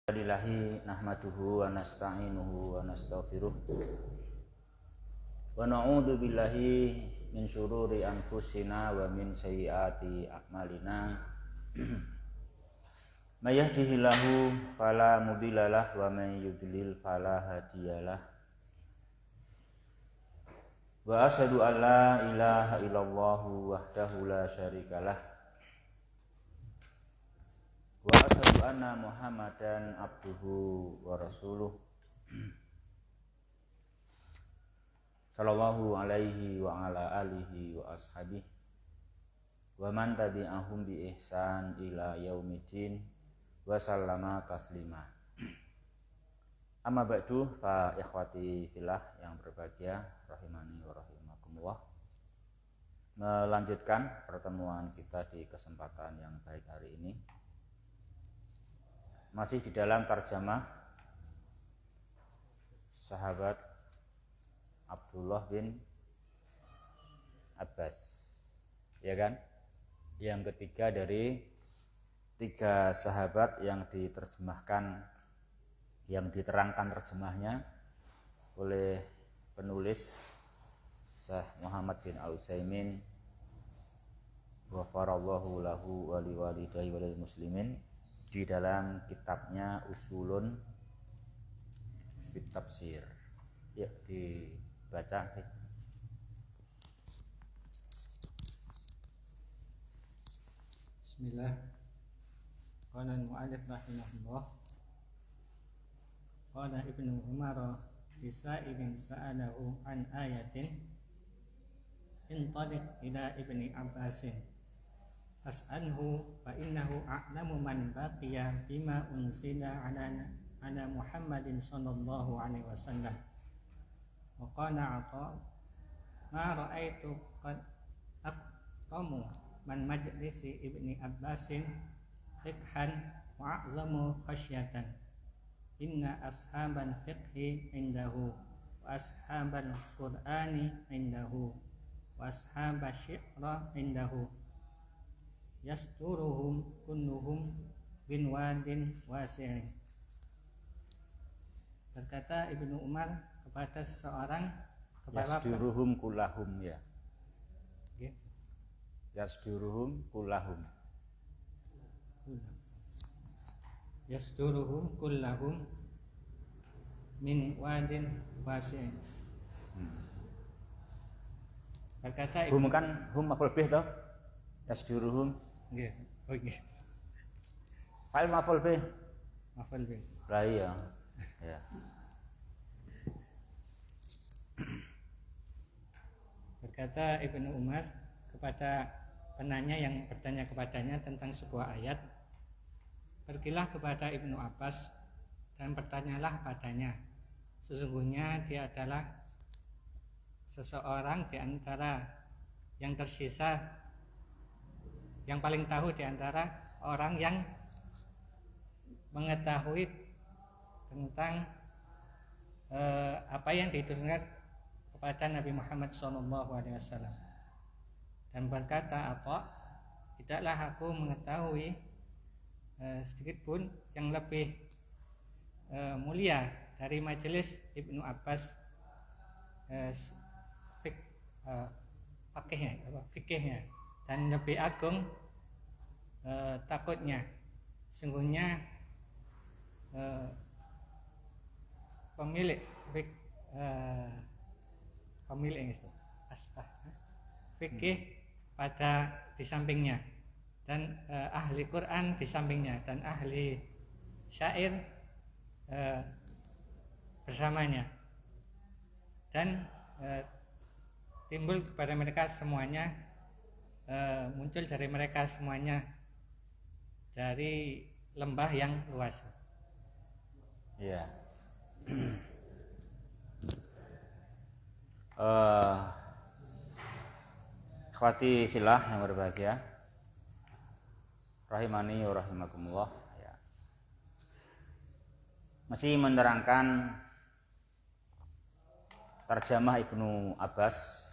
Alhamdulillahi nahmaduhu wa nasta'inuhu wa nastaghfiruh wa na'udzu billahi min syururi anfusina wa min sayyiati a'malina may yahdihillahu fala mudhillalah wa may yudlil fala hadiyalah wa asyhadu an la ilaha illallah wahdahu la syarikalah wa asyhadu anna Muhammadan abduhu wa rasuluh sallallahu alaihi wa ala alihi wa ashabihi wa man tabi'ahum bi ihsan ila yaumiddin wa sallama taslima. Amma ba'du, fa ikhwati fillah yang berbahagia rahimani wa rahimakumullah. Melanjutkan pertemuan kita di kesempatan yang baik hari ini, masih di dalam tarjamah sahabat Abdullah bin Abbas, ya kan? Yang ketiga dari tiga sahabat yang diterjemahkan, yang diterangkan terjemahnya oleh penulis Syekh Muhammad bin Al-Utsaimin ghafarallahu lahu wa liwalidayhi walil muslimin di dalam kitabnya Usulun fit Tafsir. Ya, dibaca. Bismillah. Qala al-mu'allif rahimahullah. Qala Ibnu Umar li sa'ilin sa'alahu an ayatin intaliq ila Ibni Abbasin fas'alhu fa innahu a'lamu man baqiya bima unzila ala Muhammadin sallallahu alaihi wasallam. Wa qala Atha ma ra'aitu qad aqtamu man majlisi Ibni Abbasin fiqhan wa a'zamu khasyatan. Inna ashaban fiqhi indahu wa ashaban qur'ani indahu wa ashabas syi'ra indahu yasturuhum kulluhum bin wadin wasi'in. Berkata Ibnu Umar kepada seseorang, Yasturuhum kullahum, ya. Gitu. Yasturuhum kullahum. Yasturuhum kullahum min wadin wasi'in. Berkata Hum kan hum maf'ul bih toh? Yasturuhum. Nggih. Oh nggih. Fa'il maf'ul bih. Maf'ul bih. Lah iya. Ya. Berkata Ibnu Umar kepada penanya yang bertanya kepadanya tentang sebuah ayat, pergilah kepada Ibnu Abbas dan bertanyalah padanya. Sesungguhnya dia adalah seseorang di antara yang tersisa, yang paling tahu di antara orang yang mengetahui tentang apa yang diturunkan kepada Nabi Muhammad SAW. Dan berkata Atha, tidaklah aku mengetahui sedikit pun yang lebih mulia dari majelis Ibnu Abbas fikihnya dan lebih agung takutnya. Sungguhnya pemilik itu fikih pada di sampingnya, dan ahli Quran di sampingnya, dan ahli syair bersamanya, dan timbul kepada mereka semuanya, muncul dari mereka semuanya dari lembah yang luas. Iya. Ikhwati fillah yang berbahagia rahimani wa rahimakumullah, ya. Masih menerangkan tarjamah Ibnu Abbas,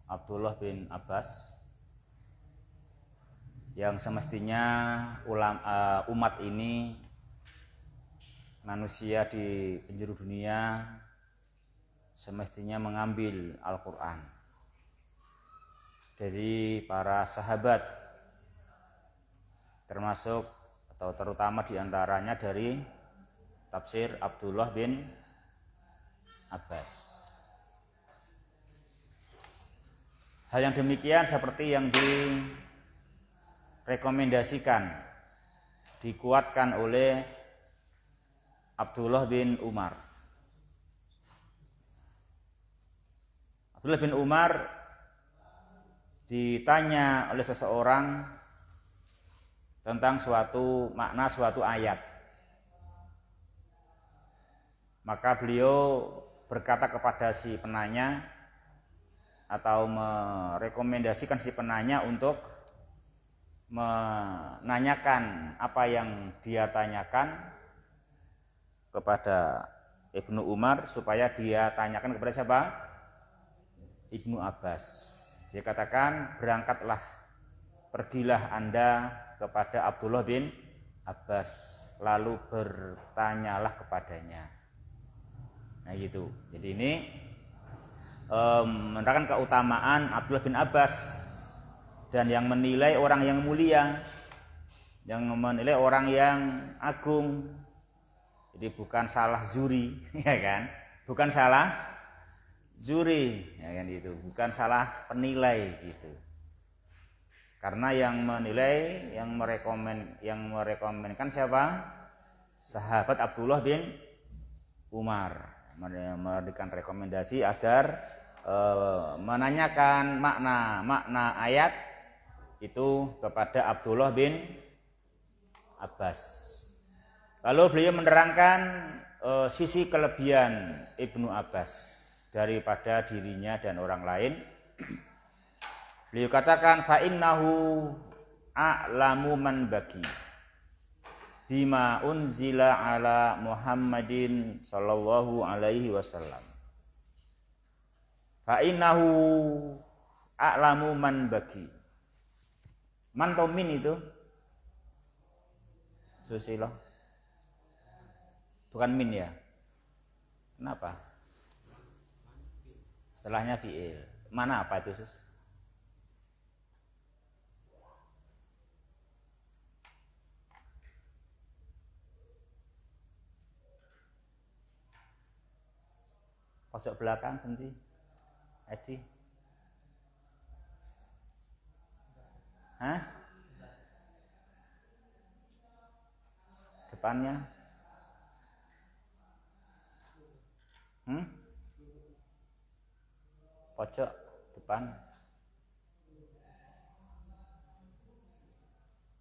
Abdullah bin Abbas, yang semestinya umat ini manusia di penjuru dunia semestinya mengambil Al-Quran dari para sahabat, termasuk atau terutama diantaranya dari tafsir Abdullah bin Abbas. Hal yang demikian seperti yang direkomendasikan, dikuatkan oleh Abdullah bin Umar. Abdullah bin Umar ditanya oleh seseorang tentang suatu makna suatu ayat. Maka beliau berkata kepada si penanya atau merekomendasikan si penanya untuk menanyakan apa yang dia tanyakan kepada Ibnu Umar, supaya dia tanyakan kepada siapa? Ibnu Abbas. Dia katakan, berangkatlah, pergilah Anda kepada Abdullah bin Abbas, lalu bertanyalah kepadanya. Nah gitu. Jadi ini menerangkan keutamaan Abdullah bin Abbas, dan yang menilai orang yang mulia, yang menilai orang yang agung. Jadi bukan salah zuri, ya kan? Bukan salah zuri, ya kan gitu. Bukan salah penilai gitu. Karena yang menilai, yang merekomenkan siapa? Sahabat Abdullah bin Umar, memberikan rekomendasi agar menanyakan makna ayat itu kepada Abdullah bin Abbas. Lalu beliau menerangkan sisi kelebihan Ibnu Abbas daripada dirinya dan orang lain. Beliau katakan, fa innahu a'lamu man baki bima unzila ala Muhammadin sallallahu alaihi wasallam. Fa innahu a'lamu man baki. Man atau min itu? Susilo. Bukan min ya. Kenapa? Setelahnya fi'il. Mana apa itu, Sus? Pojok belakang ganti. Edi. Hah? Depannya? Pojok depan.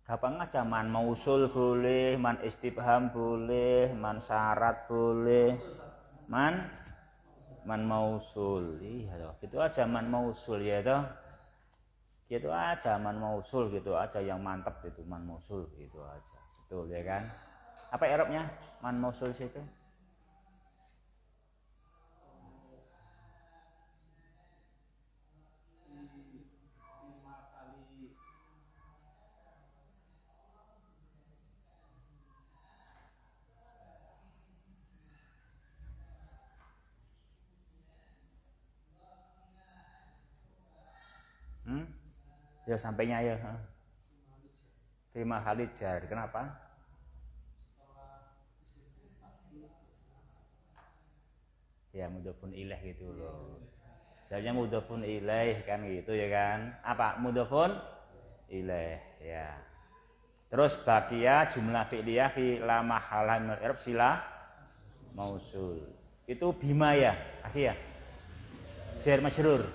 Gampang aja, man mausul boleh, man istifham boleh, man syarat boleh, man mausul. Iya toh, gitu aja man mausul ya toh. Gitu aja man mausul, gitu aja yang mantap itu man mausul, gitu aja. Betul ya kan? Apa i'rabnya man mausul situ? Ya sampainya ya. Terima kali jar. Kenapa? Ya mudhofun ilaih gitu loh. Sebenarnya mudhofun ilaih kan gitu ya kan? Apa? Mudhofun ilaih ya. Terus baqiya jumlah fi'liyah fi la mahallah min al-i'rab sila mausul. Itu bima ya, akhi ya. Jar majrur.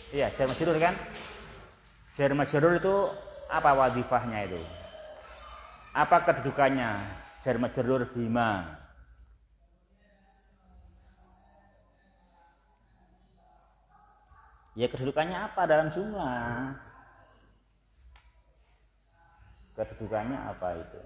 Iya, jar majrur kan? Jar majrur itu apa wadifahnya itu? Apa kedudukannya? Jar majrur bima. Ya kedudukannya apa dalam jumlah? Kedudukannya apa itu?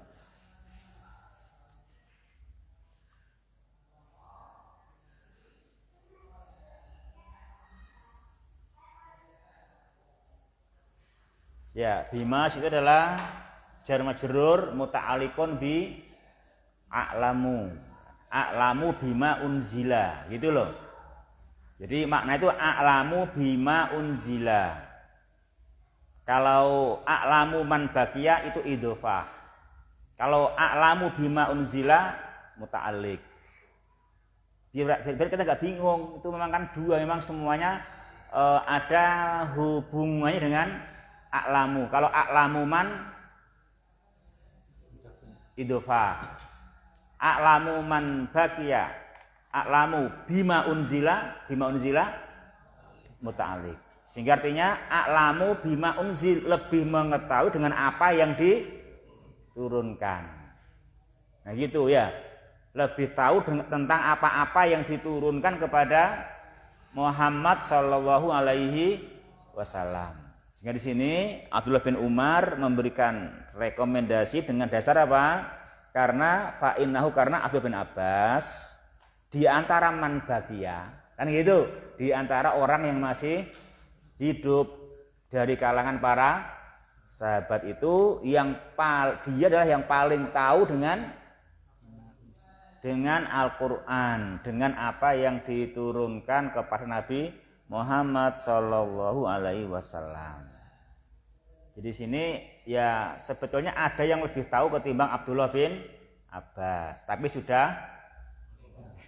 Ya, bima itu adalah jar majrur muta'alliqun bi a'lamu bima unzila gitu loh. Jadi makna itu a'lamu bima unzila. Kalau a'lamu man baqiya itu idhofah. Kalau a'lamu bima unzila muta'alliq. Biar kita nggak bingung, itu memang kan dua, memang semuanya ada hubungannya dengan a'lamu. Kalau a'lamu man idhofah. A'lamu man baqiya, a'lamu bima unzila muta'alliq. Sehingga artinya a'lamu bima unzil, lebih mengetahui dengan apa yang diturunkan. Nah gitu ya. Lebih tahu tentang apa-apa yang diturunkan kepada Muhammad sallallahu alaihi wasallam. Sehingga di sini Abdullah bin Umar memberikan rekomendasi dengan dasar apa? Karena karena Abdullah bin Abbas di antara man baqiya, kan gitu, di antara orang yang masih hidup dari kalangan para sahabat itu dia adalah yang paling tahu dengan Al-Qur'an, dengan apa yang diturunkan kepada Nabi Muhammad sallallahu alaihi wasallam. Jadi sini ya sebetulnya ada yang lebih tahu ketimbang Abdullah bin Abbas, tapi sudah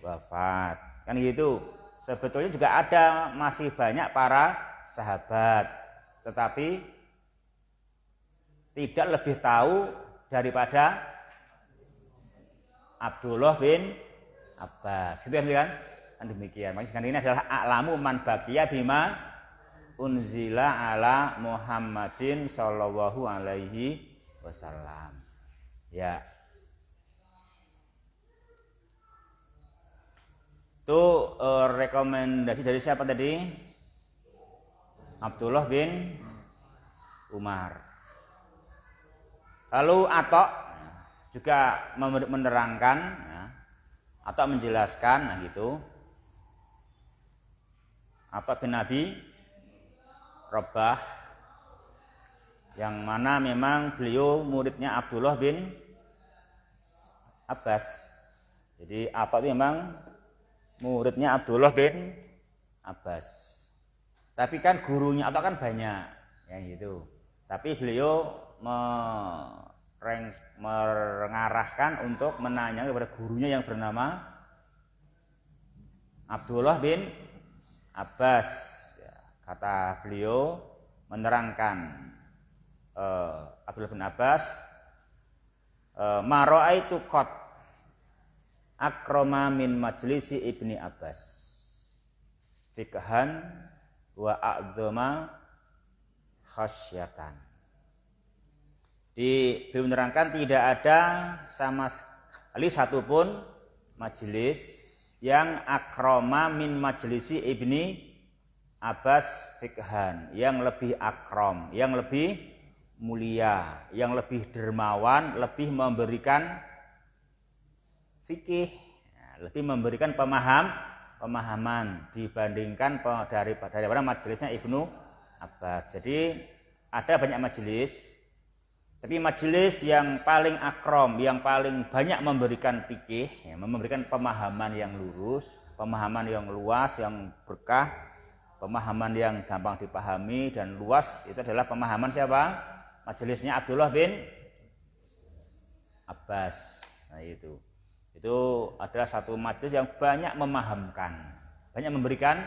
wafat. Kan gitu. Sebetulnya juga ada masih banyak para sahabat, tetapi tidak lebih tahu daripada Abdullah bin Abbas. Gitu kan? Kan demikian. Makanya ini adalah a'lamu man baqiya bima unzila ala Muhammadin sallallahu alaihi wasallam. Ya. Itu rekomendasi dari siapa tadi? Abdullah bin Umar. Lalu Atok juga menerangkan atau menjelaskan, nah gitu. Atok bin Nabi Rabah, yang mana memang beliau muridnya Abdullah bin Abbas. Jadi Atok itu memang muridnya Abdullah bin Abbas. Tapi kan gurunya Atok kan banyak, ya gitu. Tapi beliau mengarahkan untuk menanya kepada gurunya yang bernama Abdullah bin Abbas. Ya, kata beliau menerangkan Abdullah bin Abbas, ma ra'aitu qat akrama min majlisi Ibni Abbas fikhan wa a'dzama khasyatan. Beliau menerangkan tidak ada sama sekali satupun majelis yang akrama min majlisi Ibni Abbas fikhan, yang lebih akram, yang lebih mulia, yang lebih dermawan, lebih memberikan fikih, lebih memberikan pemahaman dibandingkan daripada majelisnya Ibnu Abbas. Jadi ada banyak majelis, tapi majelis yang paling akram, yang paling banyak memberikan fikih, ya, memberikan pemahaman yang lurus, pemahaman yang luas, yang berkah, pemahaman yang gampang dipahami dan luas, itu adalah pemahaman siapa? Majelisnya Abdullah bin Abbas. Nah itu adalah satu majelis yang banyak memahamkan, banyak memberikan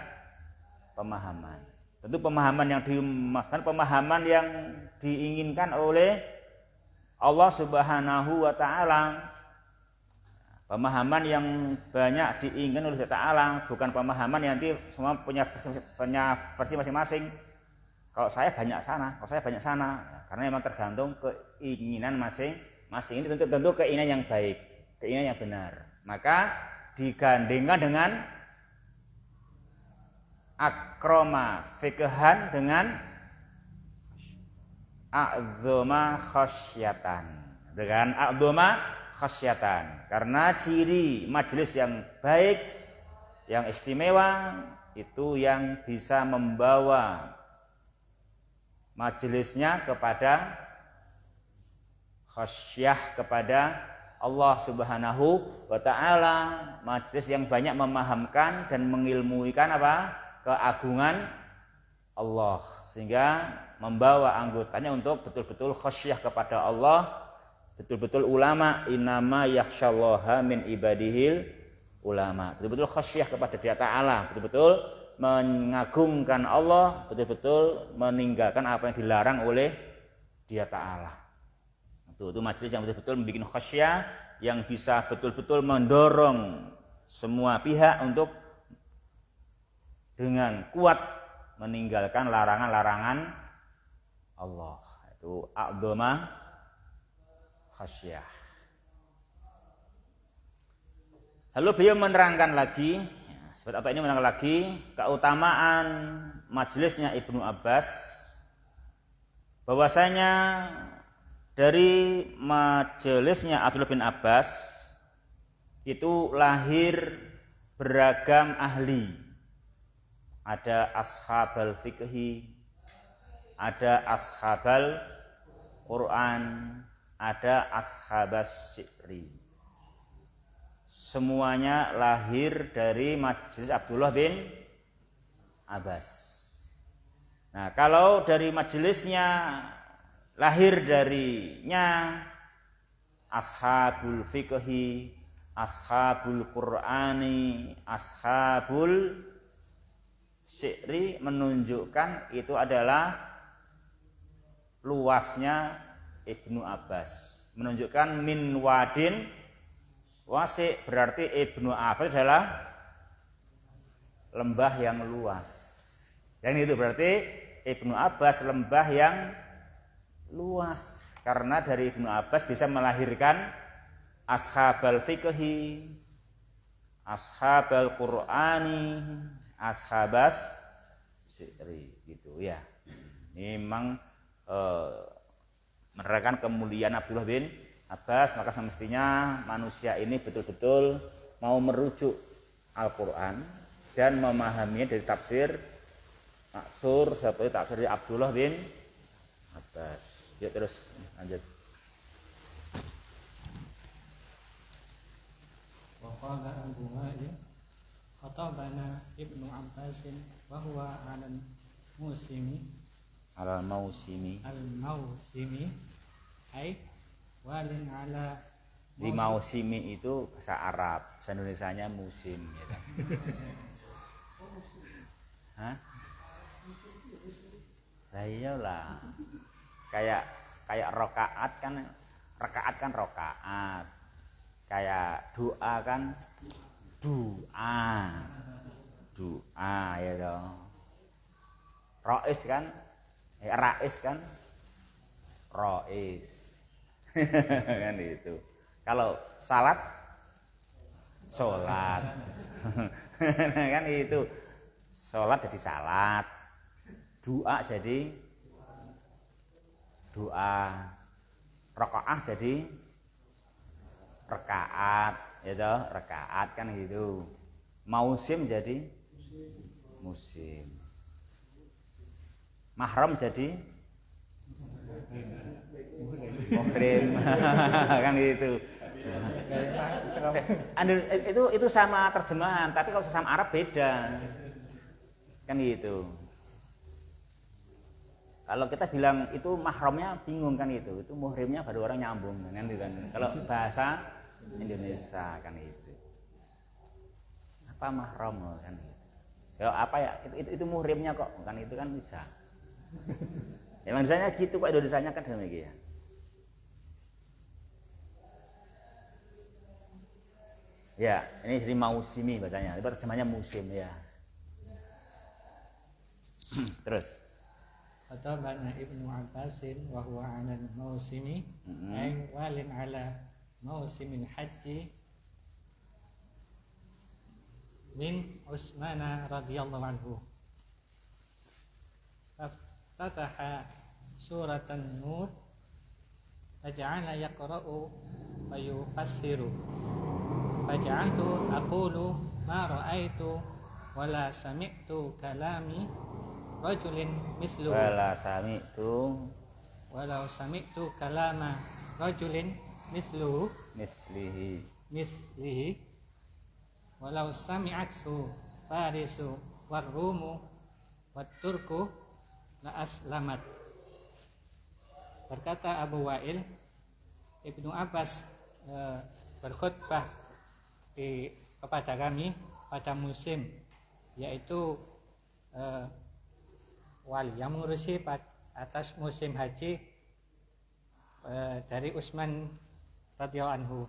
pemahaman. Tentu pemahaman yang dimaksudkan pemahaman yang diinginkan oleh Allah Subhanahu wa taala. Pemahaman yang banyak diinginkan oleh Allah Ta'ala, bukan pemahaman yang nanti semua punya versi masing-masing. Kalau saya banyak sana, karena memang tergantung keinginan masing-masing. Ini tentu keinginan yang baik, keinginan yang benar. Maka digandengkan dengan akroma fikhan dengan a'dzama khasyatan. Dengan a'dzama khasyatan. Karena ciri majelis yang baik, yang istimewa, itu yang bisa membawa majelisnya kepada khasyah, kepada Allah Subhanahu wa taala, majelis yang banyak memahamkan dan mengilmuikan apa? Keagungan Allah, sehingga membawa anggotanya untuk betul-betul khasyah kepada Allah, betul-betul ulama, innama yakhsyallaha min ibadihil ulama, betul-betul khasyah kepada Dia Ta'ala, betul-betul mengagungkan Allah, betul-betul meninggalkan apa yang dilarang oleh Dia Ta'ala. Itu majelis yang betul-betul membuat khasyah, yang bisa betul-betul mendorong semua pihak untuk dengan kuat meninggalkan larangan-larangan Allah. Itu a'dhama khasyah. Lalu beliau menerangkan lagi, atau ini menerangkan lagi keutamaan majelisnya Ibnu Abbas, bahwasanya dari majelisnya Abdullah bin Abbas itu lahir beragam ahli. Ada ashabal fikhi, ada ashabal Quran, ada ashabas syi'ri. Semuanya lahir dari majelis Abdullah bin Abbas. Nah, kalau dari majelisnya lahir darinya ashabul fikhi, ashabul Qur'ani, ashabul syi'ri, menunjukkan itu adalah luasnya Ibnu Abbas, menunjukkan min wadin wasi, berarti Ibnu Abbas adalah lembah yang luas. Dan itu berarti Ibnu Abbas lembah yang luas, karena dari Ibnu Abbas bisa melahirkan ashabal fikhi, ashabal Qur'ani, ashabas syi'ri, gitu ya. Ini memang menerangkan kemuliaan Abdullah bin Abbas, maka semestinya manusia ini betul-betul mau merujuk Al-Qur'an dan memahaminya dari tafsir maksur seperti tafsir Abdullah bin Abbas. Yuk terus lanjut. Wa qala Abu Wa'il khatabana Ibnu Abbasin wa huwa 'alal musimi Al-mausimi ay walin ala di mausimi itu bahasa Arab, bahasa Indonesianya musim ya kan? Hah? Lah iyalah. Kayak rakaat kan rakaat. Kayak doa kan doa ya dong. Rais kan rois kan itu. Kalau salat sholat kan itu, sholat jadi salat, doa jadi doa, rakaat jadi rakaat, ya toh, rakaat kan gitu. Mausim jadi musim. Mahram jadi muhrim kan gitu. Itu sama terjemahan, tapi kalau sesama Arab beda kan gitu. Kalau kita bilang itu mahramnya bingung kan itu muhrimnya baru orang nyambung kan gitu kan. Kalau bahasa Indonesia kan itu apa mahram kan gitu. Ya apa ya itu muhrimnya kok kan itu kan bisa. Ya maksudnya gitu kok, Indonesianya kan demikian. Ya, ini jadi mausimi bacanya. Itu terjemahnya musim ya. Terus. Khatabana Ibnu Abbasin wa huwa 'alal mausimi ay walin 'ala mausimil haji min Utsman radhiyallahu anhu. Faftataha suratan Nur faja'ala yaqra'u wa yufassiru. Faja'altu aqulu ma ra'aitu wala sami'tu kalami rajulin mislu Walau sami'tu kalama rajulin mislu mislihi walau sami'athu farisu warrumu watturku la aslamat. Berkata Abu Wa'il, Ibnu Abbas berkhutbah kepada kami pada musim, yaitu wali yang mengurusi atas musim haji dari Utsman radhiyallahu anhu.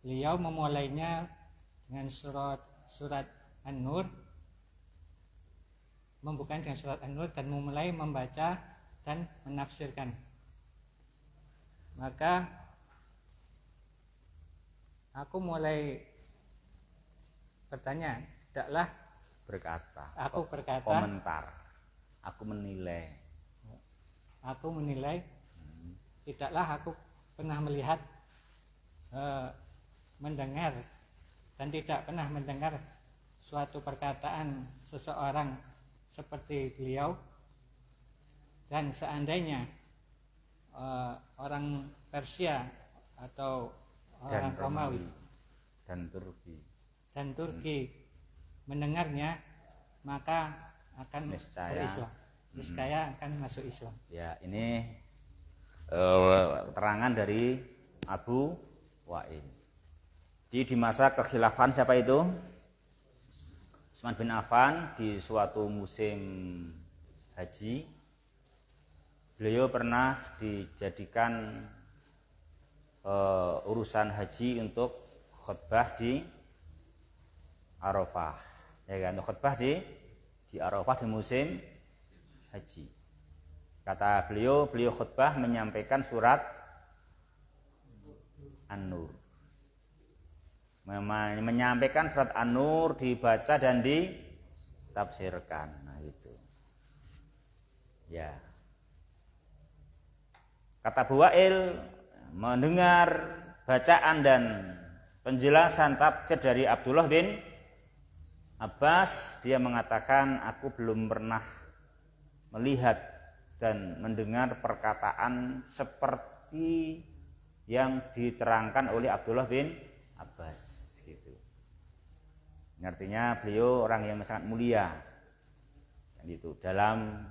Beliau memulainya dengan surat An-Nur, membukanya dengan surat An-Nur dan memulai membaca dan menafsirkan. Maka aku mulai bertanya, tidaklah aku berkata, komentar, aku menilai, tidaklah aku pernah melihat, mendengar dan tidak pernah mendengar suatu perkataan seseorang seperti beliau, dan seandainya orang Persia atau orang Romawi dan Turki mendengarnya, maka akan berislam, niscaya akan masuk Islam. Ya, ini keterangan dari Abu Wa'il. Di masa kekhilafahan siapa itu? Utsman bin Affan. Di suatu musim haji, beliau pernah dijadikan urusan haji untuk khutbah di Arafah, ya kan? Khutbah di Arafah di musim haji. Kata beliau khutbah menyampaikan surat An-Nur. Menyampaikan surat An-Nur, dibaca dan ditafsirkan. Nah, itu. Ya. Kata Abu Wa'il, mendengar bacaan dan penjelasan tafsir dari Abdullah bin Abbas, dia mengatakan, aku belum pernah melihat dan mendengar perkataan seperti yang diterangkan oleh Abdullah bin Abbas, gitu. Ini artinya beliau orang yang sangat mulia, gitu, dalam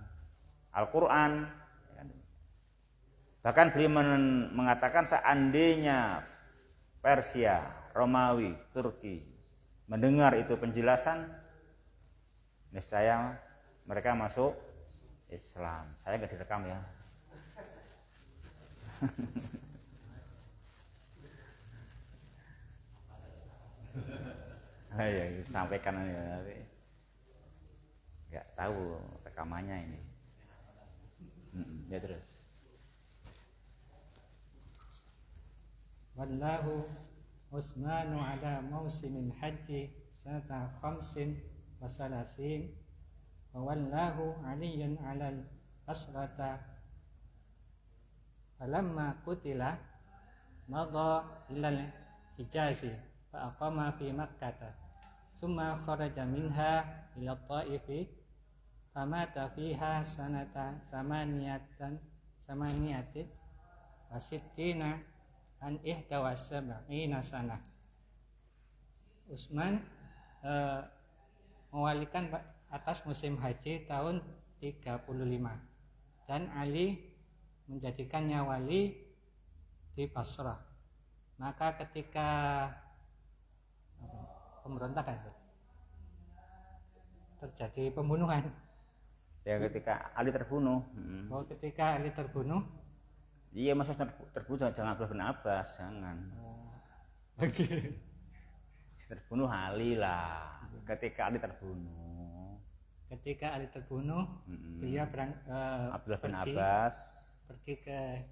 Al-Quran. Bahkan beliau mengatakan, seandainya Persia, Romawi, Turki mendengar itu penjelasan, niscaya mereka masuk Islam. Saya nggak direkam ya. Ya, sampaikan ya, nggak tahu rekamannya ini. Ya terus. Wallahu Utsmanu ala mausimin haji sanata khamsin wa salasin wa wallahu aliyun alal asrata falamma qutila madha ilal hijazi fa aqama fi makkah summa kharaja minha ila ta'ifi famata fiha sanata samaniyatin wa sittina an ihdawasabaina sanah. Utsman mewalikan atas musim haji tahun 35 dan Ali menjadikannya wali di Basrah. Maka ketika pemberontakan terjadi pembunuhan, Ya, ketika Ali terbunuh. Ketika Ali terbunuh, Iya, maksudnya terbunuh jangan Abdullah bin Abbas, jangan. Oke. Terbunuh Ali lah. Ketika Ali terbunuh. Beliau Abdullah bin Abbas pergi ke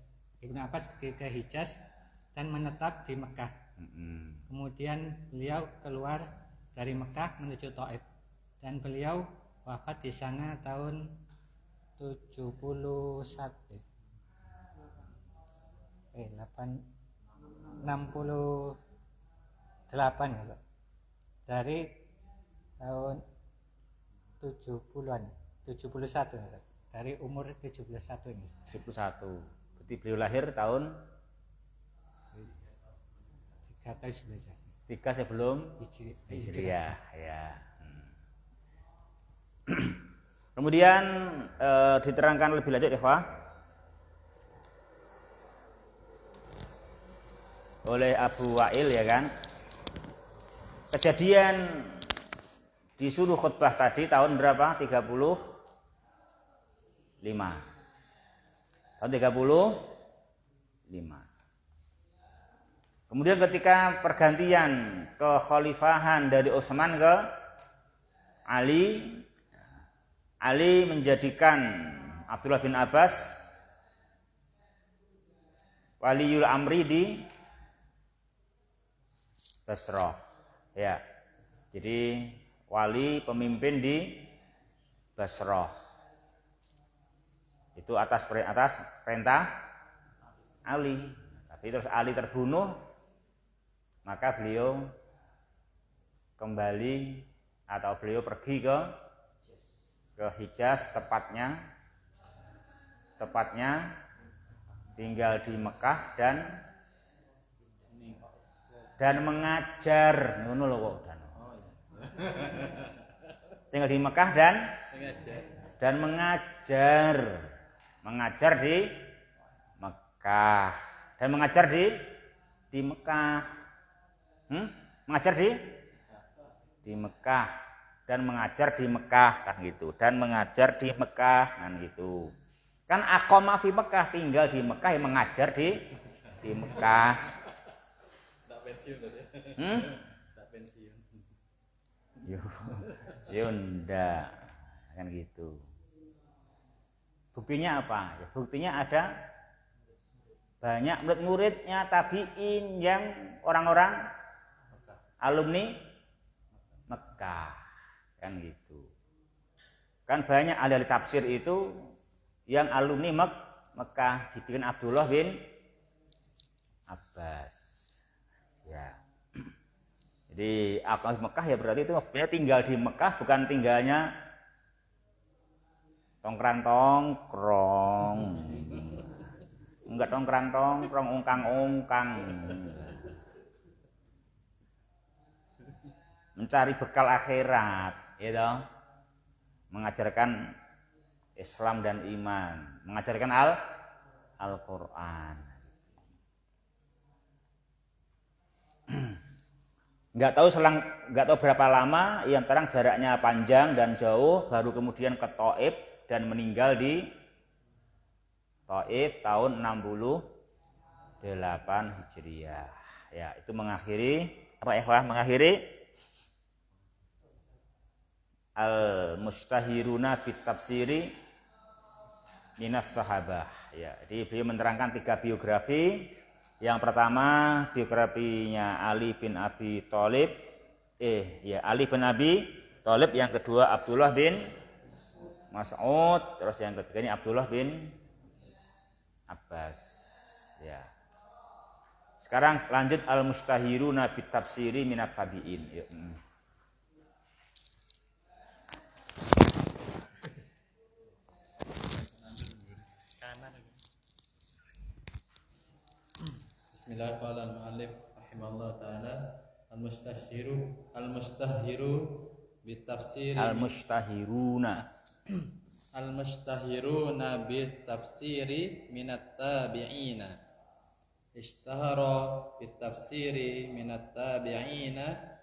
Ibnu Abbas pergi ke Hijaz dan menetap di Mekah. Kemudian beliau keluar dari Mekah menuju Thaif dan beliau wafat di sana tahun 68 ya, dari tahun 70-an 71 ya, dari umur 71 ini. 71. Berarti beliau lahir tahun 3 tahun sebelum Hijrah. 3 sebelum Hijrah. Hijriah ya. Kemudian diterangkan lebih lanjut ikhwah oleh Abu Wa'il ya kan. Kejadian disuruh khutbah tadi tahun berapa? 35. Tahun 35. Kemudian ketika pergantian kekhalifahan dari Utsman ke Ali menjadikan Abdullah bin Abbas Waliul Amri di Basrah. Ya. Jadi wali pemimpin di Basrah. Itu atas perintah Ali. Tapi terus Ali terbunuh, maka beliau kembali atau beliau pergi ke Hijaz, tepatnya tinggal di Mekah dan mengajar. Ngono lho kok. Tinggal di Mekah dan mengajar di Mekah dan mengajar di Mekah. Mengajar di Mekah dan mengajar di Mekah kan gitu. Dan mengajar di Mekah kan gitu. Kan aqama fi Mekah, tinggal di Mekah yang mengajar di Mekah. Tak pensiun tadi. Tak pensiun. Yunda kan gitu. Buktinya apa? Ya, buktinya ada banyak murid-muridnya tabi'in yang orang-orang alumni Mekah kan gitu. Kan banyak ahli tafsir itu yang alumni Mekah, dibikin Abdullah bin Abbas. Ya. Jadi alumni Mekah ya berarti itu tinggal di Mekah, bukan tinggalnya tongkrang-tongkrong. Enggak tongkrang-tongkrong, ungkang-ungkang. Mencari bekal akhirat, gitu. Mengajarkan Islam dan iman, mengajarkan Al-Qur'an. Enggak tahu berapa lama, yang terang jaraknya panjang dan jauh, baru kemudian ke Thaif dan meninggal di Thaif tahun 68 Hijriah. Ya, itu mengakhiri apa ikhwah? Mengakhiri Al-Mustahiruna bit Tafsiri Minas Sahabah. Ya, jadi beliau menerangkan 3 biografi. Yang pertama biografinya Ali bin Abi Thalib. Ali bin Abi Thalib. Yang kedua Abdullah bin Mas'ud. Terus yang ketiganya Abdullah bin Abbas. Ya. Sekarang lanjut Al-Mustahiruna bit Tafsiri Minat Tabi'in. Yuk. Bismillahirrahmanirrahim. Rahimahullah taala. Al-mustahiru bitafsiri Al-mustahiruna bitafsiri minat tabi'ina. Ishtahara bitafsiri minat tabi'ina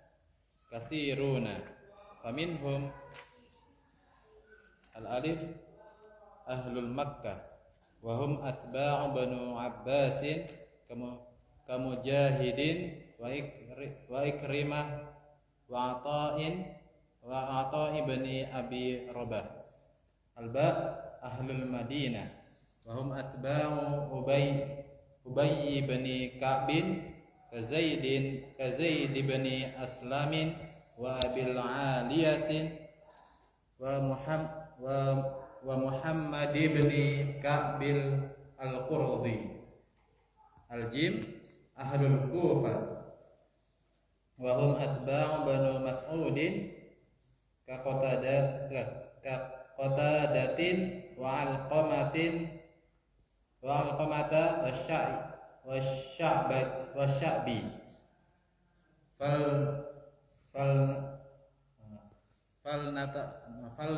katsiruna. Faminhum al-alif ahlul Makkah wa hum atba'u Banu Abbasin kamujahidin wa ikrimah wa ata'i bani Abi Rabah. Alba ahlul Madinah wa hum atba'u Ubay bani Ka'bin kazaid bani Aslamin wa Abil Aliyatin wa Muhammad ibni Ka'bil al-Qurdi. Al-Jim ahlul Kufah wa hum atba'u Banu Mas'udin ka Qatadatin wa Alqamata wa Sya'bi. fal fal fal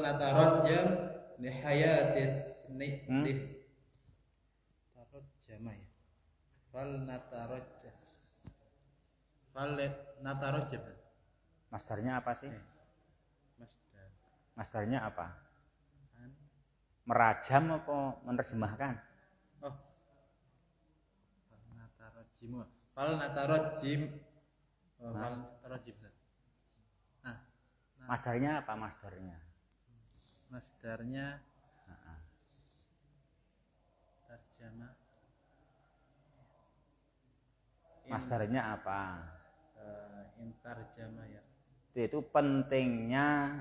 natarajjam li hayatis li tarajjama ya. Fal natarajjam. Masdarnya apa sih? Masdar. Masdarnya apa? Merajam apa menerjemahkan? Oh. Fal natarajjim. Oh, fal natarajjim. Nah, Masdarnya apa masdarnya? masdarnya tarjama. Masdarnya apa? Intarjama ya. Itu pentingnya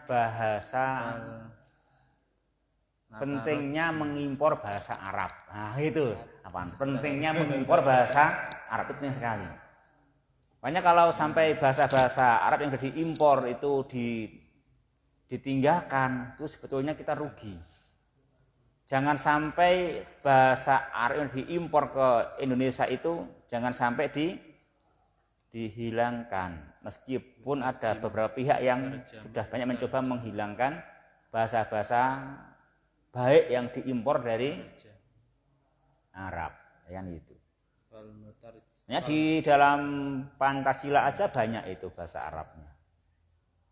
bahasa, pentingnya mengimpor bahasa Arab. Nah itu apa? Pentingnya mengimpor bahasa Arab itu penting sekali. Makanya kalau sampai bahasa-bahasa Arab yang sudah diimpor itu ditinggalkan, itu sebetulnya kita rugi. Jangan sampai bahasa Arab yang diimpor ke Indonesia itu jangan sampai dihilangkan. Meskipun ada beberapa pihak yang sudah banyak mencoba menghilangkan bahasa-bahasa baik yang diimpor dari Arab, ya kan itu. Ya, di dalam Pancasila aja banyak itu bahasa Arabnya,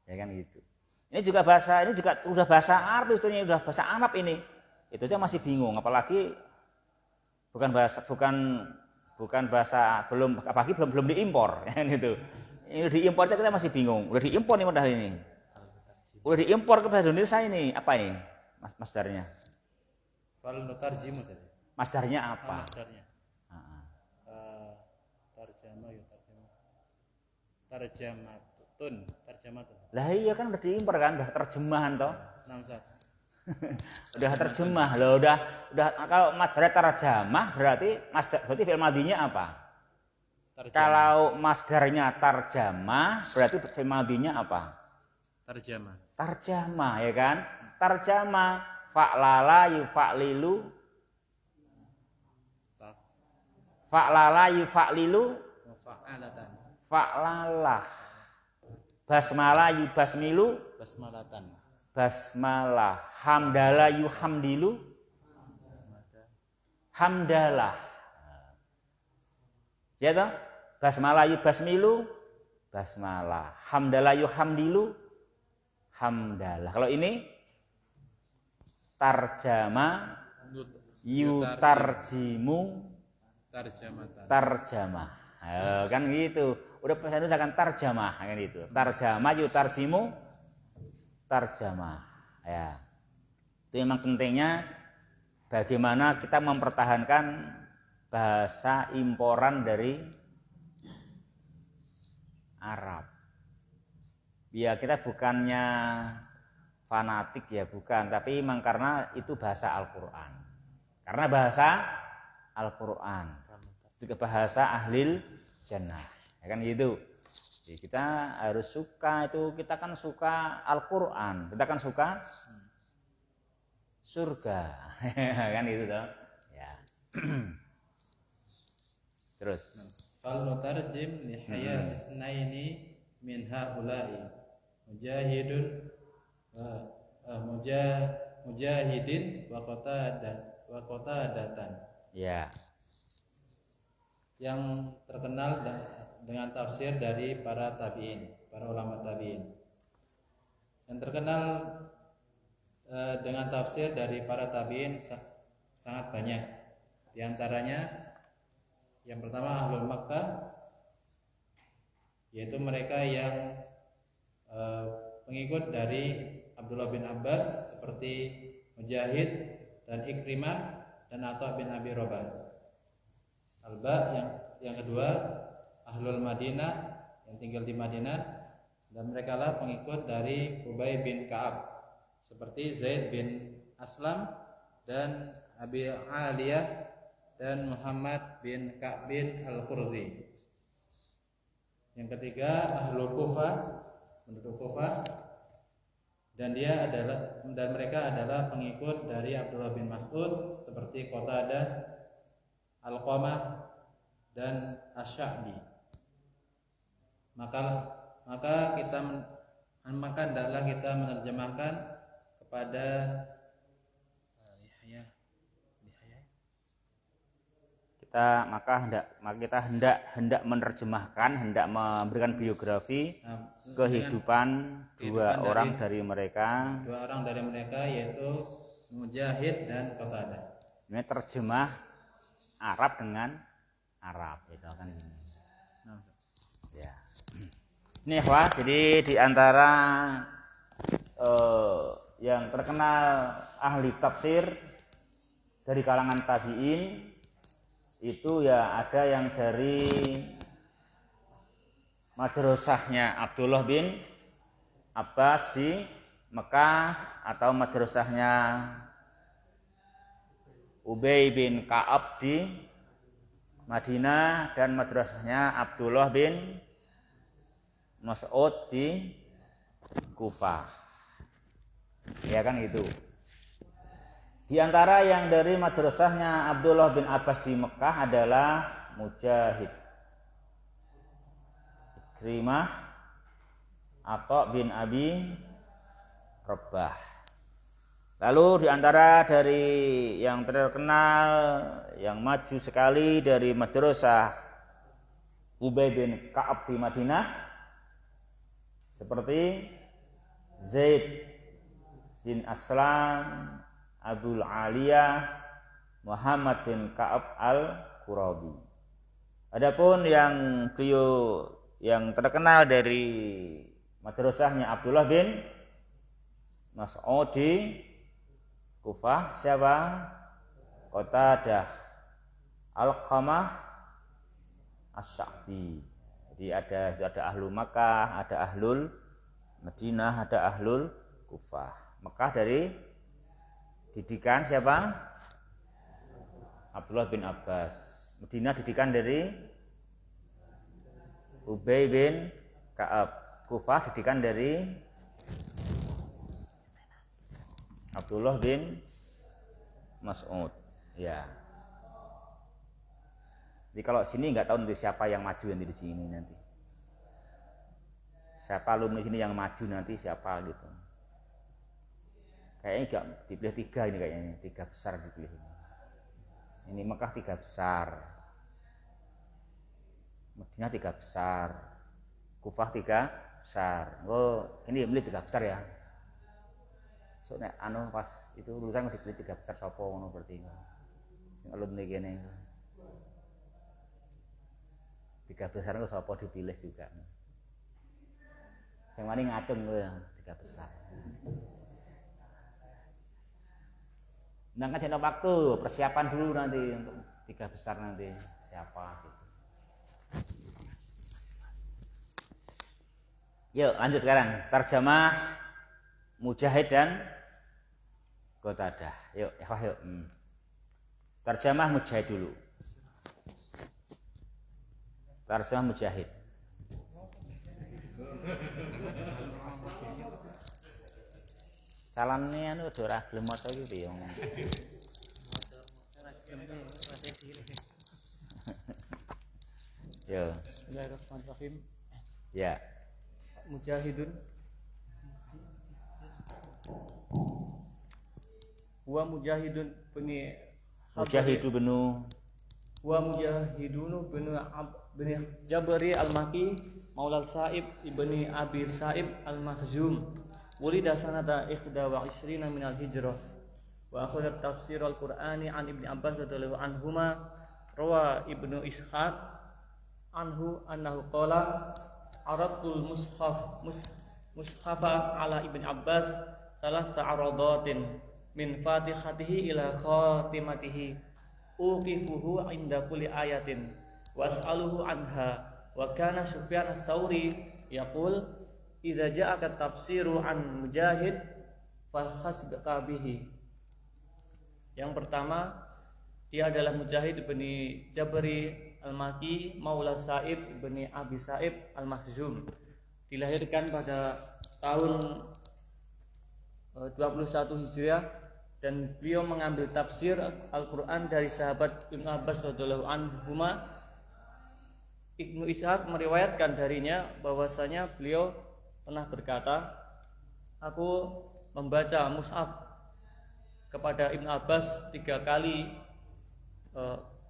ya kan gitu. Ini juga udah bahasa Arab, itu udah bahasa Arab ini. Itu aja masih bingung, apalagi bukan bahasa belum diimpor, ya kan itu. Ini diimpor aja kita masih bingung. Udah diimpor nih modal ini. Udah diimpor ke bahasa Indonesia ini. Apa ini? Masdarnya? Fal nutarjimu saja. Masdarnya apa? Masdarnya. Tarjama ya tarjamatun. Lah iya kan udah diimpor kan, udah terjemahan toh. 61. Udah terjemah loh, udah kalau masdarnya terjemah berarti fi'il madinya apa? Tarjama. Kalau masdarnya tarjamah berarti fi'il madinya apa? Tarjamah ya kan? Tarjamah fa'lala yufa'lilu Fa'alatan. fa'lalah basmalah yubasmilu Basmalatan. basmalah hamdalah yuhamdilu hamdalah ya toh basmalah yubasmilu basmalah hamdalah yuhamdilu hamdalah. Kalau ini tarjama yutarjimu tarjamah. Kan gitu. Udah bahasa Indonesia kan tarjamah kan gitu. Tarjama yutarjimu tarjamah. Ya. Itu memang pentingnya bagaimana kita mempertahankan bahasa imporan dari Arab. Ya kita bukannya fanatik ya bukan, tapi memang karena itu bahasa Al-Qur'an. Karena bahasa Al-Qur'an. Juga bahasa ahlil jannah. Ya kan gitu. Jadi kita harus suka itu, kita kan suka Al-Qur'an, kita kan suka surga. Kan itu toh. Ya. Terus Fal mutarjim li hayatis naini min haula'i mujahidun mujahidin wa qatadatan. ya. Yang terkenal dengan tafsir dari para tabi'in, para ulama tabi'in. Yang terkenal dengan tafsir dari para tabi'in sangat banyak. Di antaranya yang pertama Ahlul Makkah, yaitu mereka yang pengikut dari Abdullah bin Abbas seperti Mujahid dan Ikrimah dan Atha bin Abi Rabah. Alba yang kedua Ahlul Madinah yang tinggal di Madinah, dan mereka lah pengikut dari Ubay bin Ka'ab seperti Zaid bin Aslam dan Abi Aliyah dan Muhammad bin Ka'b bin Al-Qurdi. Yang ketiga Ahlul Kufah, penduduk Kufah, dan mereka adalah pengikut dari Abdullah bin Mas'ud seperti Qatadah, Alqamah dan Asy-Sya'bi. maka hendaklah kita menerjemahkan kepada kita hendak menerjemahkan, hendak memberikan biografi kehidupan dua orang dari mereka yaitu Mujahid dan Qatadah. Ini terjemah Arab dengan Arab itu kan ini. Ya. Ini Wah, jadi di antara yang terkenal ahli tafsir dari kalangan tabi'in itu ya ada yang dari madrasahnya Abdullah bin Abbas di Mekah atau madrasahnya Ubay bin Ka'ab di Madinah dan madrasahnya Abdullah bin Mas'ud di Kufah. Ya kan itu. Di antara yang dari madrasahnya Abdullah bin Abbas di Mekah adalah Mujahid, Ikrimah, Atha bin Abi Rabah. Lalu di antara dari yang terkenal, yang maju sekali dari madrasah Ubay bin Ka'ab di Madinah seperti Zaid bin Aslam, Abdul Aliyah, Muhammad bin Ka'ab al-Qurabi. Adapun yang beliau yang terkenal dari madrasahnya Abdullah bin Mas'ud di Kufah siapa? Qatadah, Alqamah, Asy-Sya'bi. Jadi ada ahlul Makkah, ada ahlul Madinah, ada ahlul Kufah. Mekah dari didikan siapa? Abdullah bin Abbas. Madinah didikan dari Ubay bin Ka'ab. Kufah didikan dari Abdullah bin Mas'ud. Ya. Jadi kalau sini nggak tahu nanti siapa yang maju nanti di sini nanti. Siapa alumni sini yang maju nanti siapa gitu. Kayaknya gak dipilih 3 ini kayaknya, 3 besar dipilih. Ini Mekah 3 besar, Madinah 3 besar, Kufah 3 besar. Oh, ini milih 3 besar ya. Soalnya pas itu lulusan dipilih 3 besar sapa ngono berarti. Sing alumni kene. 3 besar itu sapa dipilih juga. Sing wani ngacung lho 3 besar. Nah kan ada waktu persiapan dulu nanti untuk 3 besar nanti siapa gitu. Yuk lanjut sekarang terjemah Mujahid dan Qatadah. Yuk yuk. Terjemah Mujahid dulu. Terjemah Mujahid. Calonnya anu udah ora gelem maca iki piye wong. Ya. Bismillahirrahmanirrahim. Ya. Mujahidun wa mujahidun bani Mujahidu benu wa mujahidun bin Jabari al-Maki Maulal Sa'ib ibni Abi Sa'ib al-Makhzum wulida sanata 21 minal hijrah wa akhadha tafsir al-Qur'ani an Ibni Abbas radhiyallahu anhuma rawa Ibnu Ishaq anhu annahu qala aradul mushafa ala Ibni Abbas salatha aradatin min fatihatihi ila khatimatihi uqifuhu inda kulli ayatin wa as'aluhu anha wa kana Sufyan ats-Tsauri yaqul idza ja'aka tafsiru an Mujahid fa hasbaka bihi. Yang pertama dia adalah Mujahid bin Jabari al-Maki Maula Sa'ib bin Abi Sa'ib al-Makhzum, dilahirkan pada tahun 21 Hijriah dan beliau mengambil tafsir Al-Qur'an dari sahabat Ibnu Abbas radhiyallahu anhuma Ibnu Ishaq meriwayatkan darinya bahwasanya beliau pernah berkata, aku membaca mushaf kepada Ibnu Abbas 3 kali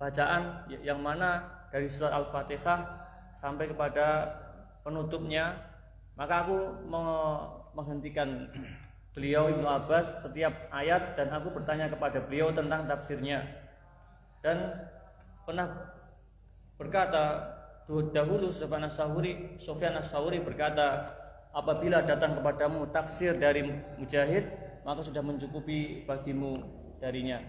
bacaan, yang mana dari surat Al-Fatihah sampai kepada penutupnya, maka aku menghentikan beliau Ibnu Abbas setiap ayat dan aku bertanya kepada beliau tentang tafsirnya. Dan pernah berkata dahulu Sufyan As-Tsauri berkata, apabila datang kepadamu tafsir dari Mujahid, maka sudah mencukupi bagimu darinya.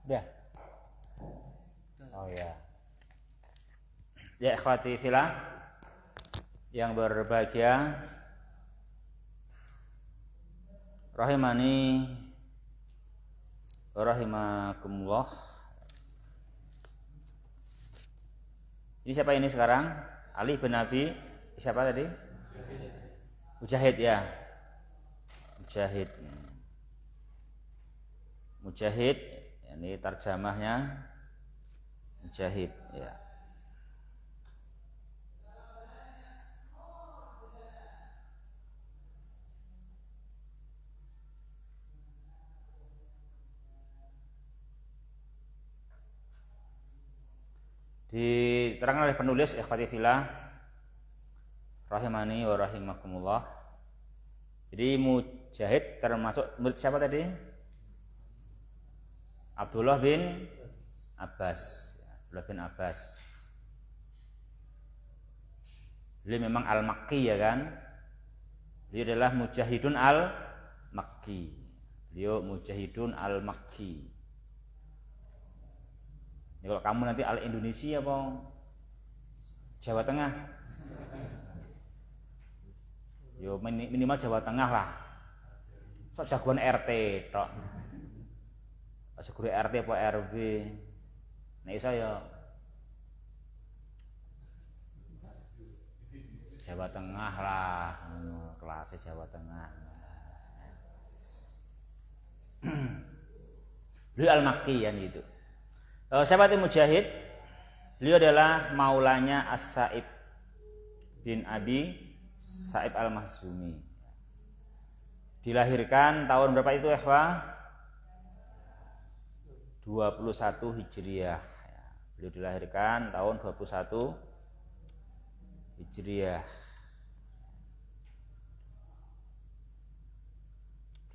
Ya. Oh ya. Ya ikhwati fillah yang berbahagia, rahimani wa rahimakumullah. Ini siapa ini sekarang? Ali bin Abi siapa tadi? Mujahid ya. Mujahid ini terjemahnya Mujahid ya. Diterangkan oleh penulis ikhwati fillah rahimani wa rahimakumullah. Jadi Mujahid termasuk murid siapa tadi? Abdullah bin Abbas. Beliau memang al-Makki ya kan? Beliau adalah Mujahidun al-Makki. Ini kalau kamu nanti al-Indonesia apa Jawa Tengah? Yo minimal Jawa Tengah lah. Sok jagoan RT tok. Asa guru RT apa RW. Nek iso ya Jawa Tengah lah, kelasnya Jawa Tengah. Beliau al-Makki ya gitu. Siapa itu Mujahid? Beliau adalah maulanya As-Sa'ib bin Abi Sa'ib al-Mahzumi. Dilahirkan tahun berapa itu ikhwah? 21 Hijriah. Beliau dilahirkan tahun 21 Hijriah.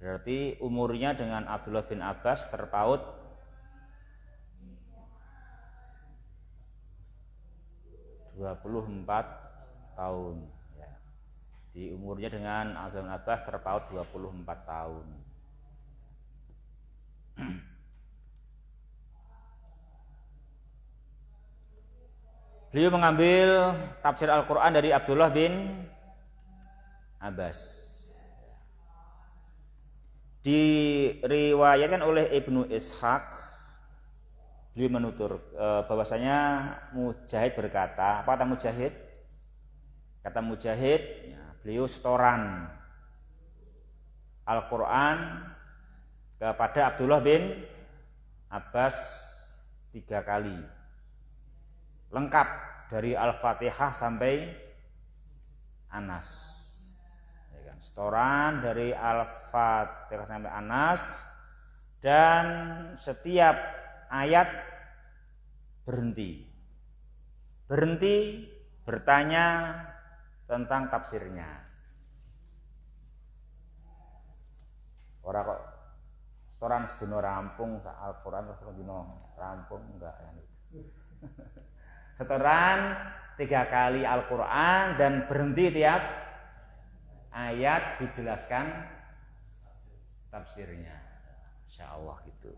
Berarti umurnya dengan Abdullah bin Abbas terpaut 24 tahun ya. Di umurnya dengan Abdullah bin Abbas terpaut 24 tahun. Beliau mengambil tafsir Al-Quran dari Abdullah bin Abbas. Diriwayatkan oleh Ibnu Ishaq, beliau menutur bahwasanya Mujahid berkata, apa kata Mujahid? Kata Mujahid, ya, beliau setoran Al-Quran kepada Abdullah bin Abbas 3 kali, lengkap dari Al-Fatihah sampai Anas. Ya kan? Setoran dari Al-Fatihah sampai Anas, dan setiap ayat berhenti bertanya tentang tafsirnya. Ora kok setoran sedina rampung Al-Quran terus sedina rampung enggak ya. Setoran 3 kali Al-Quran dan berhenti tiap ayat dijelaskan tafsirnya. Insyaallah gitu.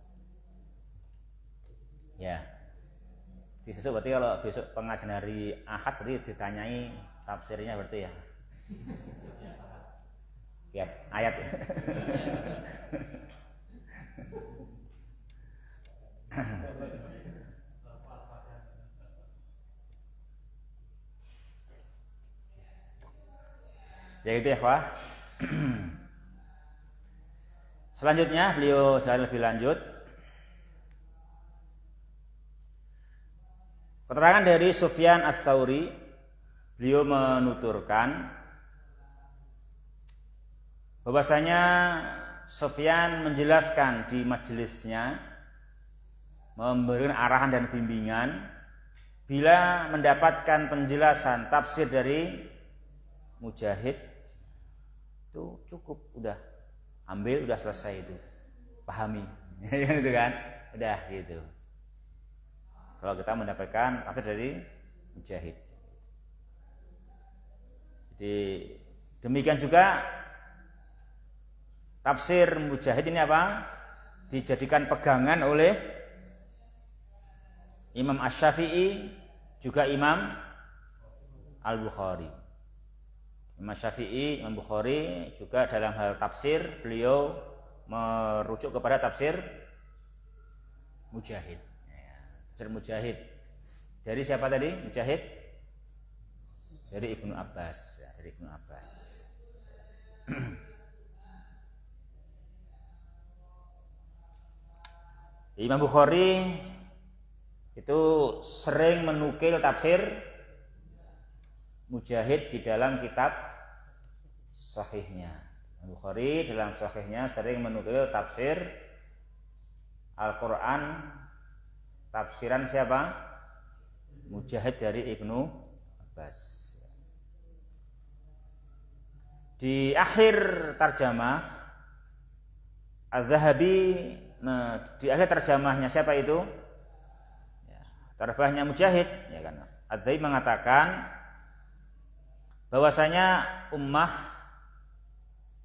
Ya. Besok berarti kalau besok pengajian hari Ahad berarti ditanyai tafsirnya berarti ya. Tiap ayat. Ya gitu ya, Pak. Selanjutnya beliau saya lebih lanjut. Keterangan dari Sufyan Ats-Tsauri, beliau menuturkan bahwasanya Sufyan menjelaskan di majelisnya, memberikan arahan dan bimbingan bila mendapatkan penjelasan tafsir dari Mujahid itu cukup, udah ambil, udah selesai itu, pahami. Gitu kan, udah gitu. Kalau kita mendapatkan tafsir dari Mujahid. Jadi demikian juga tafsir Mujahid ini apa? Dijadikan pegangan oleh Imam Asy-Syafi'i, juga Imam Al-Bukhari. Imam Syafi'i, Imam Bukhari juga dalam hal tafsir beliau merujuk kepada tafsir Mujahid. Tafsir Mujahid dari siapa tadi? Mujahid dari Ibnu Abbas, ya, dari Ibnu Abbas. Imam Bukhari itu sering menukil tafsir Mujahid di dalam kitab sahihnya. Bukhari dalam sahihnya sering menukil tafsir Al-Quran, tafsiran siapa? Mujahid dari Ibnu Abbas. Di akhir tarjamah Az-Zahabi, di akhir tarjamahnya siapa itu? Tarjamahnya Mujahid, ya kan? Az-Zahabi mengatakan bahwasanya ummah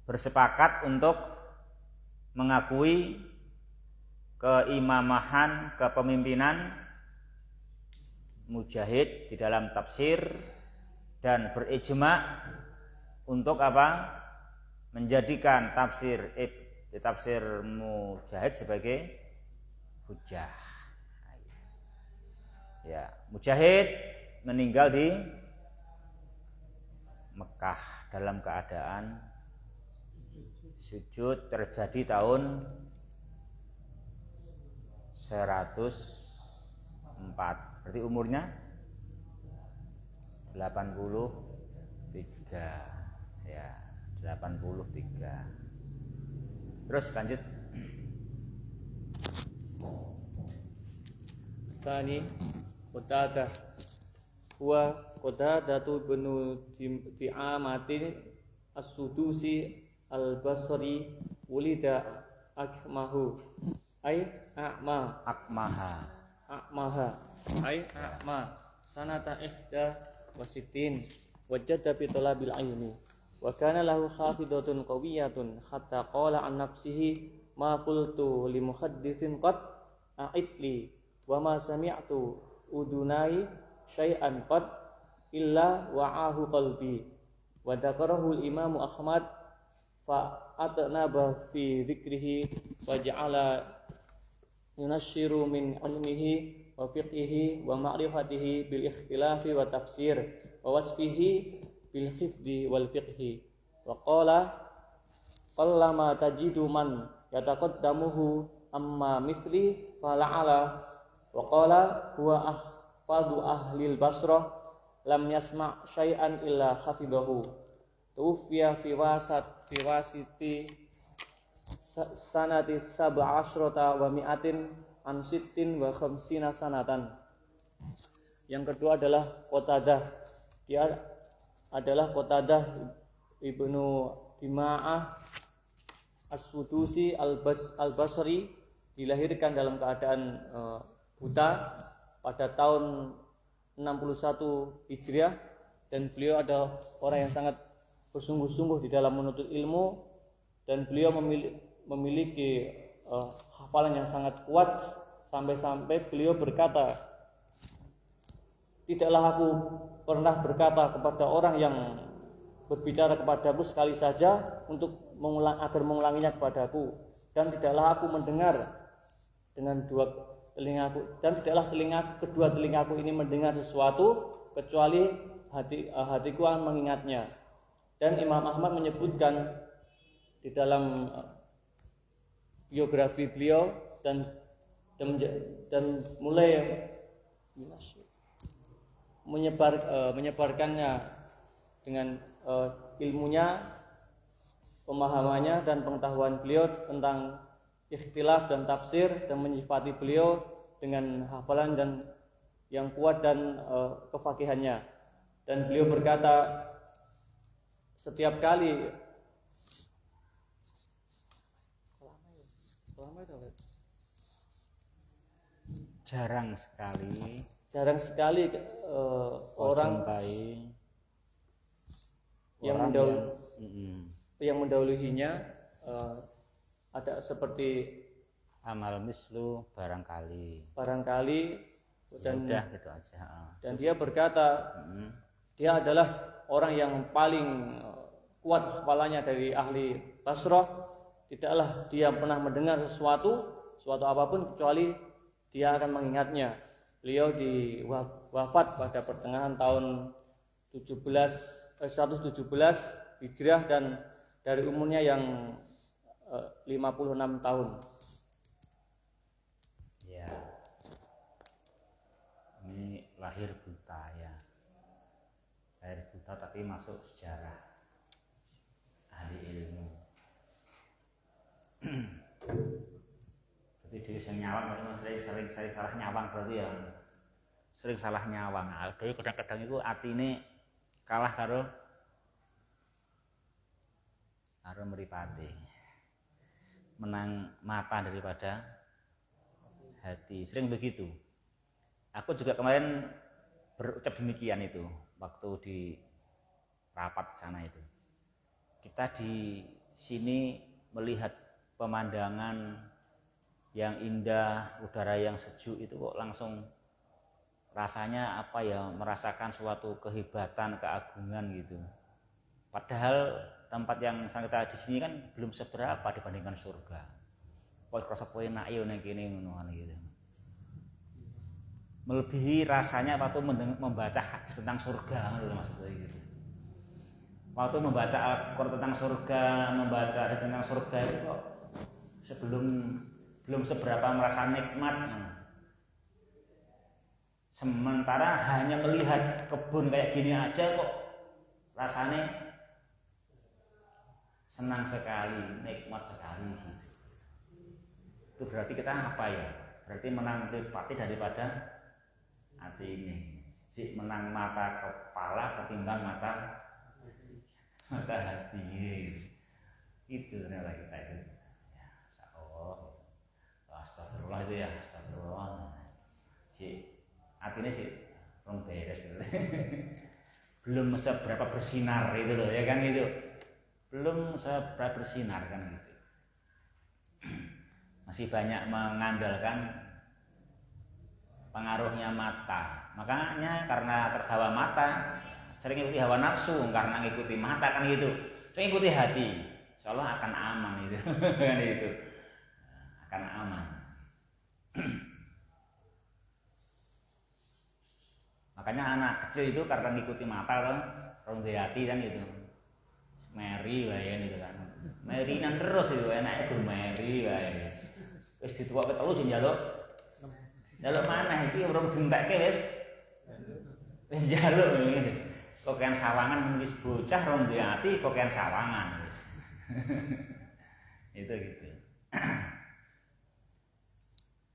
bersepakat untuk mengakui keimamahan, kepemimpinan Mujahid di dalam tafsir dan berijma untuk apa? Menjadikan tafsir Mujahid sebagai hujjah. Ya, Mujahid meninggal di Mekah dalam keadaan sujud, terjadi tahun 104. Berarti umurnya 83. Ya, 83. Terus lanjut. Tsani Qatadah huwa Qatadatu bin Di'amatin As-Sudusi Al-Basri wulida akmahu ay akmaha ay akma sanata ihda wasitin wajada fi talabil ilmi wa kana lahu hafidatun qawiyatun hatta qala an nafsihi ma qultu li muhadditsin qad a'idli wa ma sami'tu udunai syai'an qad illa wa'ahu qalbi wa dzakarahu al-imam Ahmad fa atnaba fi dzikrihi wa ja'ala yunashiru min ilmihi wa fiqhihi wa ma'rifatihi bil ikhtilafi wa tafsir wa wasfihi bil hifdi wal fiqhi wa qala qallama tajidu man yataqaddamuhu amma mithli fala'ala wa qala huwa ahfadu ahlil basrah lam yasma' syai'an illa hafidahu tuwfiya fi wasiti sanati sab'a asyrata wa mi'atin an sittin wa khamsina sanatan. Yang kedua adalah Qatadah. Dia adalah Qatadah ibnu Dima'ah As-Sudusi Al-Basri, dilahirkan dalam keadaan buta pada tahun 61 Hijriah, dan beliau adalah orang yang sangat bersungguh-sungguh di dalam menuntut ilmu, dan beliau memiliki hafalan yang sangat kuat sampai-sampai beliau berkata, tidaklah aku pernah berkata kepada orang yang berbicara kepadaku sekali saja untuk agar mengulanginya kepadaku, dan tidaklah aku mendengar dengan dua telingaku, dan tidaklah kedua telingaku ini mendengar sesuatu kecuali hatiku akan mengingatnya. Dan Imam Ahmad menyebutkan di dalam biografi beliau dan mulai menyebarkannya dengan ilmunya, pemahamannya dan pengetahuan beliau tentang ikhtilaf dan tafsir, dan menyifati beliau dengan hafalan dan yang kuat dan kefakihannya. Dan beliau berkata, setiap kali jarang sekali orang jumpai yang orang yang mendahulunya ada seperti amal mislu barangkali dan udah gitu aja. dan dia berkata dia adalah orang yang paling kuat hafalannya dari ahli Basrah. Tidaklah dia pernah mendengar sesuatu apapun kecuali dia akan mengingatnya. Beliau wafat pada pertengahan tahun 117 Hijriah dan dari umurnya yang 56 tahun. Ya. Ini lahir buta ya. Lahir buta tapi masuk sejarah ahli ilmu. Berarti dia sering nyawang, sering salah nyawang berarti ya. Sering salah nyawang. Ada kadang-kadang itu atine kalah karo mripate. Menang mata daripada hati. Sering begitu. Aku juga kemarin berucap demikian itu waktu di rapat sana itu. Kita di sini melihat pemandangan yang indah, udara yang sejuk itu kok langsung rasanya apa ya, merasakan suatu kehebatan, keagungan gitu. Padahal tempat yang kita di sini kan belum seberapa dibandingkan surga. Kok rasa enak yo ning kene ngono gitu. Melebihi rasanya waktu membaca hadis tentang surga gitu maksudnya gitu. Waktu membaca Al-Qur'an tentang surga, membaca hadis tentang surga itu kok belum seberapa merasa nikmat. Sementara hanya melihat kebun kayak gini aja kok rasanya senang sekali, nikmat sekali gitu. Itu berarti kita apa ya? Berarti menang pati daripada hati ini. Sik menang mata kepala ketimbang mata hati. Itu ternyata kita itu. Ya, insyaallah. Astagfirullah itu ya, astagfirullah. Sik artinya sih belum beres. Belum seberapa bersinar itu loh ya kan gitu. Belum seberapa bersinar kan gitu. Masih banyak mengandalkan pengaruhnya mata. Makanya karena terbawa mata sering ikuti hawa nafsu, karena ngikuti mata kan gitu. Sering ikuti hati, insyaallah akan aman itu. Kan itu. Akan aman. Makanya anak kecil itu karena ngikuti mata kan, rong hati kan gitu. Meri wae gitu kan. Merinan terus itu enake gur meri wae. Wis dituwake telu njaluk. Njaluk maneh iki urung dientekke wis. Wis njaluk wis. Kokean sawangan wis bocah rong hati kokean sawangan wis. Itu gitu.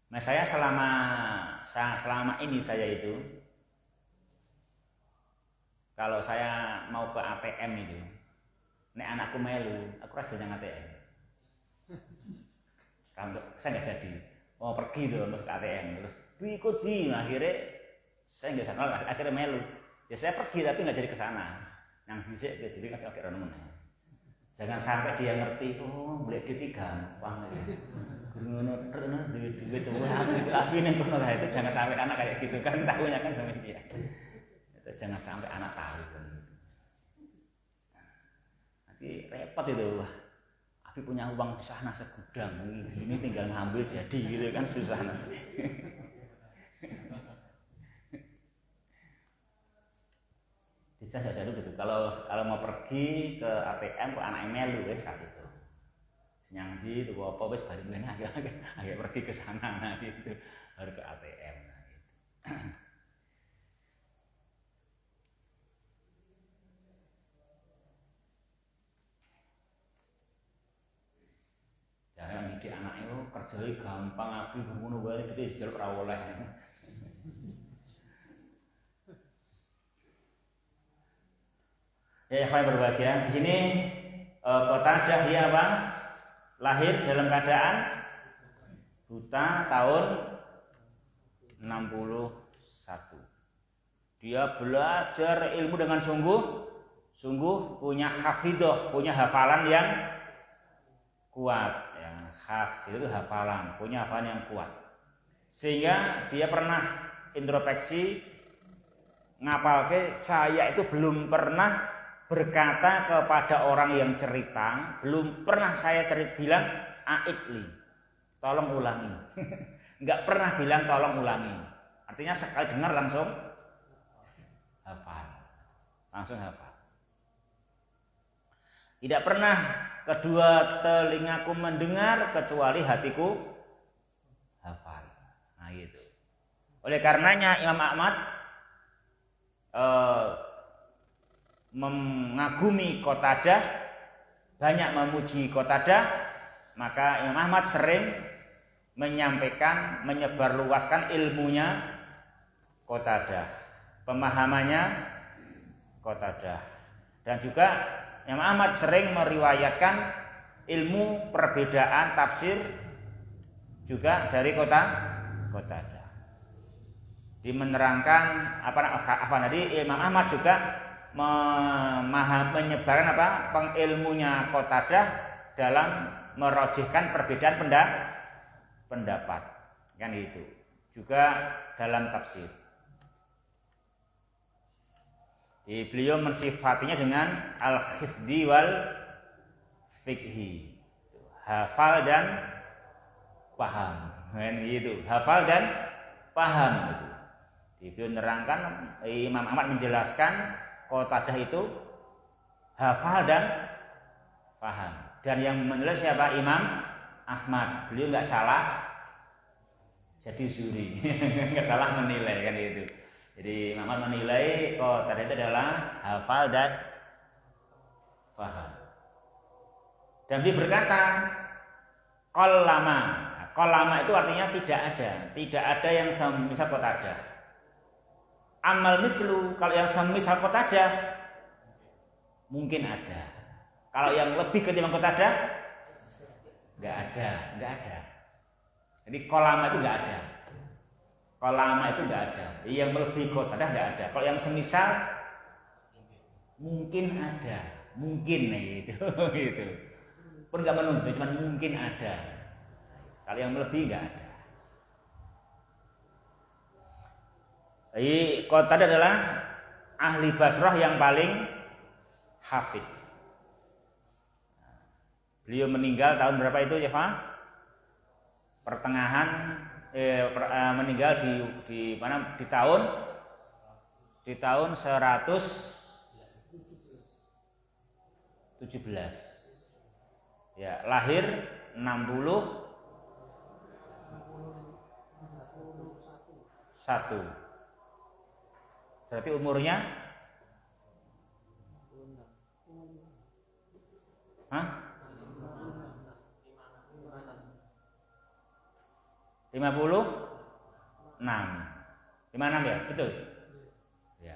Nah, saya selama ini saya itu kalau saya mau ke ATM itu, nek anakku melu, aku rasa jangan ATM. Kalau saya nggak jadi, mau pergi tuh ke ATM, terus ikut akhirnya saya nggak sana, akhirnya melu. Ya saya pergi tapi nggak jadi ke sana. Yang bisa jadi kakek orang mana. Jangan sampai dia ngerti, oh beli duit gampang ya. Ngono terus duit tuh aku ini kono itu jangan sampai anak kayak gitu kan tahunya kan demikian. Itu jangan sampai anak tahu kan. Nanti repot itu. Aku punya uang di sana segudang, ini tinggal ngambil jadi gitu kan susah nanti. Bisa saja gitu. Kalau mau pergi ke ATM ke anak melu wes kasih tuh. Nyangdi tuh apa wes balik meneh agak pergi ke sana nah gitu baru ke ATM nah, gitu. kerjane gampang aku ngono wae iki dijeluk ora oleh. Ya, yang berbahagia. Di sini Qatadah dia apa? Lahir dalam keadaan buta tahun 61. Dia belajar ilmu dengan sungguh punya hafidhah, punya hafalan yang kuat. Yang hafidh itu hafalan, punya hafalan yang kuat. Sehingga dia pernah introspeksi ngapalke, saya itu belum pernah berkata kepada orang yang cerita, belum pernah saya bilang aidli, tolong ulangi. Enggak pernah bilang tolong ulangi. Artinya sekali dengar langsung hafal. Langsung hafal. Tidak pernah kedua telingaku mendengar kecuali hatiku hafal. Nah gitu. Oleh karenanya Imam Ahmad mengagumi Qatadah, banyak memuji Qatadah, maka Imam Ahmad sering menyampaikan, menyebarluaskan ilmunya Qatadah, pemahamannya Qatadah. Dan juga Imam Ahmad sering meriwayatkan ilmu perbedaan tafsir juga dari Qatadah. Di menerangkan apa tadi Imam Ahmad juga menyebarkan pengilmunya Qatadah dalam merojihkan perbedaan pendapat, kan itu juga dalam tafsir. Beliau mensifatinya dengan al-hifdzi wal fiqhi, hafal dan paham, kan gitu, hafal dan paham itu. Beliau menerangkan, Imam Ahmad menjelaskan Qatadah itu hafal dan paham. Dan yang menilai siapa? Imam Ahmad. Beliau nggak salah jadi juri, nggak salah menilai, kan gitu. Jadi Imam Ahmad menilai Qatadah itu adalah hafal dan paham. Dan dia berkata, qallama itu artinya tidak ada yang semisal Qatadah. Amal mislu, kalau yang semisal Qatadah mungkin ada. Kalau yang lebih ketimbang Qatadah enggak ada. Jadi qallama itu enggak ada. Qallama itu enggak ada. Yang melebihi Qatadah enggak ada. Kalau yang semisal mungkin ada. Mungkin gitu. Gitu. Pun enggak menunggu, cuma mungkin ada. Kalau yang melebihi enggak ada. Jadi Qatadah adalah ahli Basrah yang paling hafid. Beliau meninggal tahun berapa itu ya Pak? Meninggal di mana? Di tahun 117. Ya, lahir 61. Berarti umurnya 56 ya, betul ya.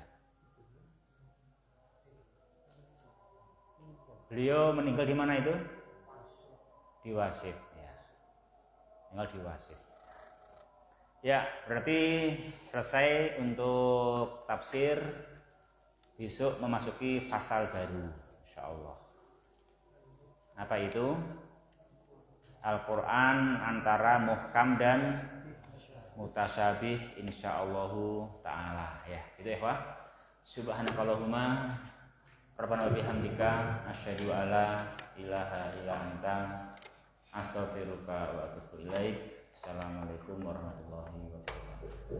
Beliau meninggal di mana itu? Di Wasit ya. Meninggal di Wasit. Ya, berarti selesai untuk tafsir. Besok memasuki fasal baru insyaallah. Apa itu? Al-Qur'an antara muhkam dan mutasyabih insyaallahu taala ya. Gitu ya, Pak. Subhanakallahumma rabbana wa bihamdika asyhadu alla ilaha illa anta astaghfiruka wa atubu ilaik. Assalamualaikum warahmatullahi wabarakatuh.